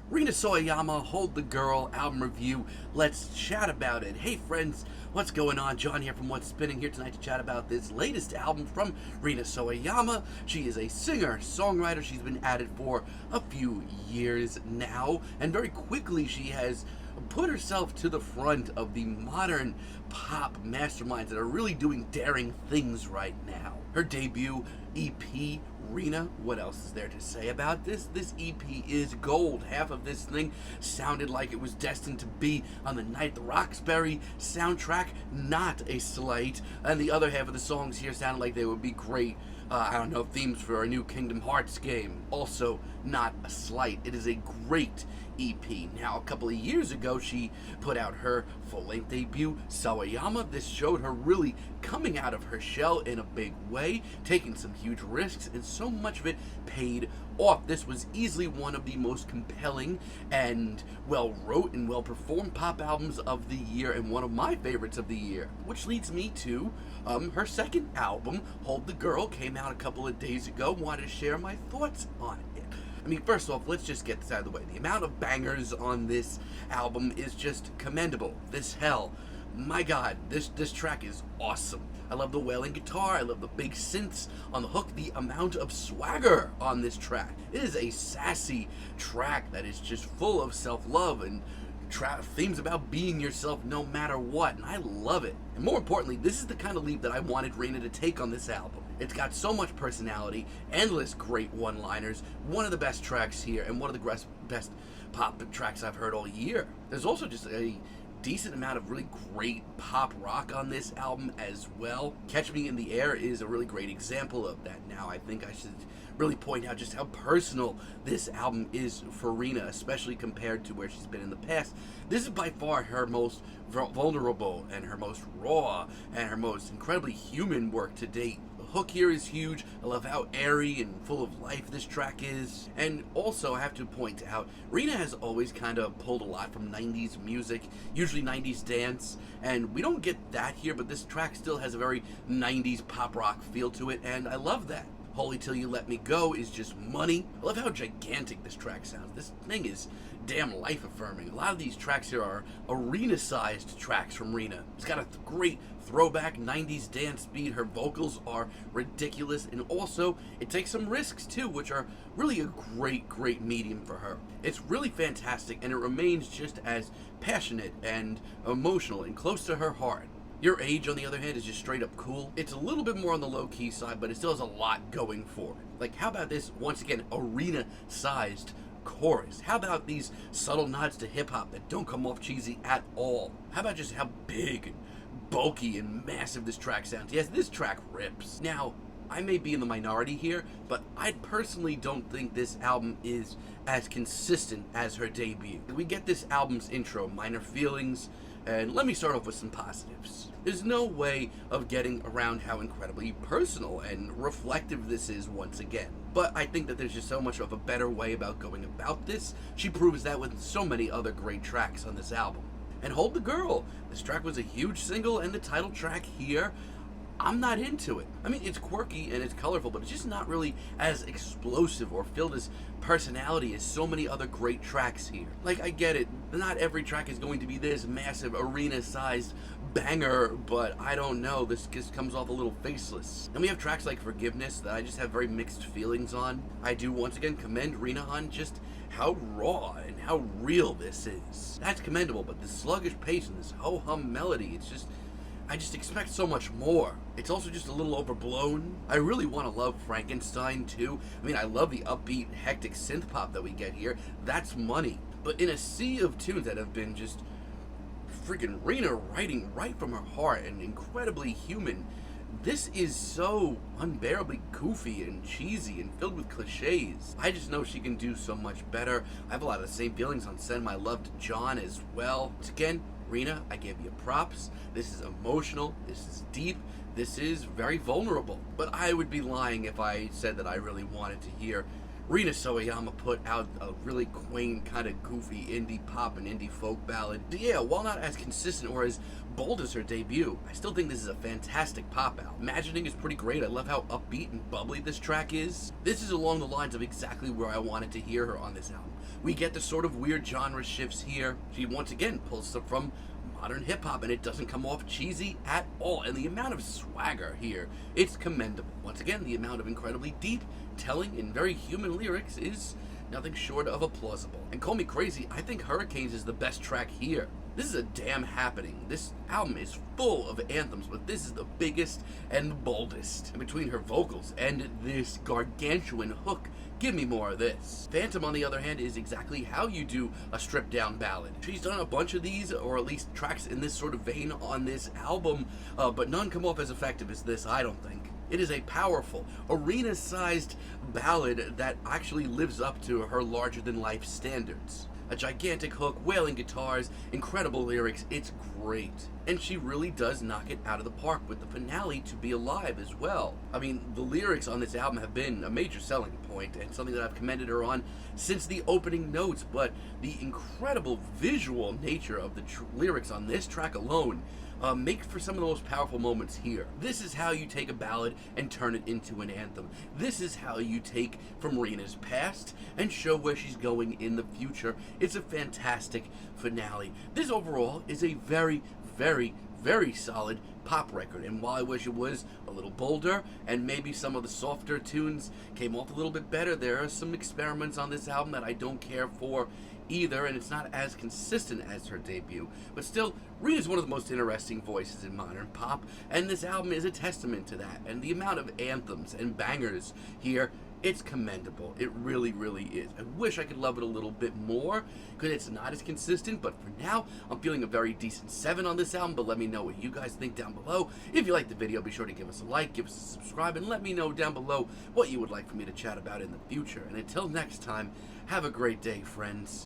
Rina Sawayama, Hold the Girl, album review. Let's chat about it. Hey friends, what's going on? John here from What's Spinning, here tonight to chat about this latest album from Rina Sawayama. She is a singer, songwriter. She's been at it for a few years now, and very quickly she has put herself to the front of the modern pop masterminds that are really doing daring things right now. Her debut EP, Rina, what else is there to say about this? This EP is gold. Half of this thing sounded like it was destined to be on the Night at the Roxbury soundtrack, not a slight. And the other half of the songs here sounded like they would be great, themes for a new Kingdom Hearts game. Also, not a slight. It is a great EP. Now, a couple of years ago, she put out her full-length debut, Sawayama. This showed her really coming out of her shell in a big way, taking some huge risks, and so much of it paid off. This was easily one of the most compelling and well-wrote and well-performed pop albums of the year, and one of my favorites of the year. Which leads me to her second album, Hold the Girl, came out a couple of days ago. Wanted to share my thoughts on it. I mean, first off, let's just get this out of the way. The amount of bangers on this album is just commendable. This hell, my god, this track is awesome. I love the wailing guitar, I love the big synths on the hook, the amount of swagger on this track. It is a sassy track that is just full of self-love and themes about being yourself no matter what, and I love it. And more importantly, this is the kind of leap that I wanted Rina to take on this album. It's got so much personality, endless great one-liners, one of the best tracks here, and one of the best pop tracks I've heard all year. There's also just a decent amount of really great pop rock on this album as well. Catch Me in the Air is a really great example of that. Now, I think I should really point out just how personal this album is for Rina, especially compared to where she's been in the past. This is by far her most vulnerable and her most raw and her most incredibly human work to date. The hook here is huge. I love how airy and full of life this track is. And also, I have to point out, Rina has always kind of pulled a lot from 90s music, usually 90s dance, and we don't get that here, but this track still has a very 90s pop rock feel to it, and I love that. Holy Till You Let Me Go is just money. I love how gigantic this track sounds. This thing is damn life-affirming. A lot of these tracks here are arena-sized tracks from Rina. It's got a great throwback 90s dance beat. Her vocals are ridiculous, and also it takes some risks too, which are really a great medium for her. It's really fantastic, and it remains just as passionate and emotional and close to her heart. Your Age, on the other hand, is just straight up cool. It's a little bit more on the low-key side, but it still has a lot going for it. Like, how about this, once again, arena-sized chorus? How about these subtle nods to hip-hop that don't come off cheesy at all? How about just how big and bulky and massive this track sounds? Yes, this track rips. Now, I may be in the minority here, but I personally don't think this album is as consistent as her debut. We get this album's intro, Minor Feelings, and let me start off with some positives. There's no way of getting around how incredibly personal and reflective this is once again. But I think that there's just so much of a better way about going about this. She proves that with so many other great tracks on this album. And Hold the Girl. This track was a huge single, and the title track here, I'm not into it. I mean, it's quirky and it's colorful, but it's just not really as explosive or filled as personality as so many other great tracks here. Like, I get it, not every track is going to be this massive arena-sized banger, but I don't know, this just comes off a little faceless. And we have tracks like Forgiveness that I just have very mixed feelings on. I do once again commend Rina on just how raw and how real this is. That's commendable, but the sluggish pace and this ho-hum melody, it's just, I just expect so much more. It's also just a little overblown. I really want to love Frankenstein too. I mean, I love the upbeat, hectic synth pop that we get here. That's money. But in a sea of tunes that have been just freaking Rina writing right from her heart and incredibly human, this is so unbearably goofy and cheesy and filled with cliches. I just know she can do so much better. I have a lot of the same feelings on Send My Love to John as well. Once again, Rina, I give you props. This is emotional, this is deep, this is very vulnerable. But I would be lying if I said that I really wanted to hear Rina Sawayama put out a really quaint, kind of goofy indie pop and indie folk ballad. Yeah, while not as consistent or as bold as her debut, I still think this is a fantastic pop album. Imagining is pretty great. I love how upbeat and bubbly this track is. This is along the lines of exactly where I wanted to hear her on this album. We get the sort of weird genre shifts here. She once again pulls stuff from modern hip-hop, and it doesn't come off cheesy at all. And the amount of swagger here, it's commendable. Once again, the amount of incredibly deep, telling, and very human lyrics is nothing short of plausible. And call me crazy, I think Hurricanes is the best track here. This is a damn happening. This album is full of anthems, but this is the biggest and the boldest. And between her vocals and this gargantuan hook, give me more of this. Phantom, on the other hand, is exactly how you do a stripped down ballad. She's done a bunch of these, or at least tracks in this sort of vein on this album, but none come off as effective as this, I don't think. It is a powerful, arena-sized ballad that actually lives up to her larger-than-life standards. A gigantic hook, wailing guitars, incredible lyrics, it's great. And she really does knock it out of the park with the finale to be alive as well. I mean, the lyrics on this album have been a major selling point and something that I've commended her on since the opening notes, but the incredible visual nature of the lyrics on this track alone make for some of the most powerful moments here. This is how you take a ballad and turn it into an anthem. This is how you take from Rina's past and show where she's going in the future. It's a fantastic finale. This overall is a very, very, very solid pop record, and while I wish it was a little bolder and maybe some of the softer tunes came off a little bit better, there are some experiments on this album that I don't care for either, and it's not as consistent as her debut. But still, Rina's one of the most interesting voices in modern pop, and this album is a testament to that. And the amount of anthems and bangers here, it's commendable. It really, really is. I wish I could love it a little bit more, because it's not as consistent, but for now, I'm feeling a very decent 7 on this album, but let me know what you guys think down below. If you liked the video, be sure to give us a like, give us a subscribe, and let me know down below what you would like for me to chat about in the future. And until next time, have a great day, friends.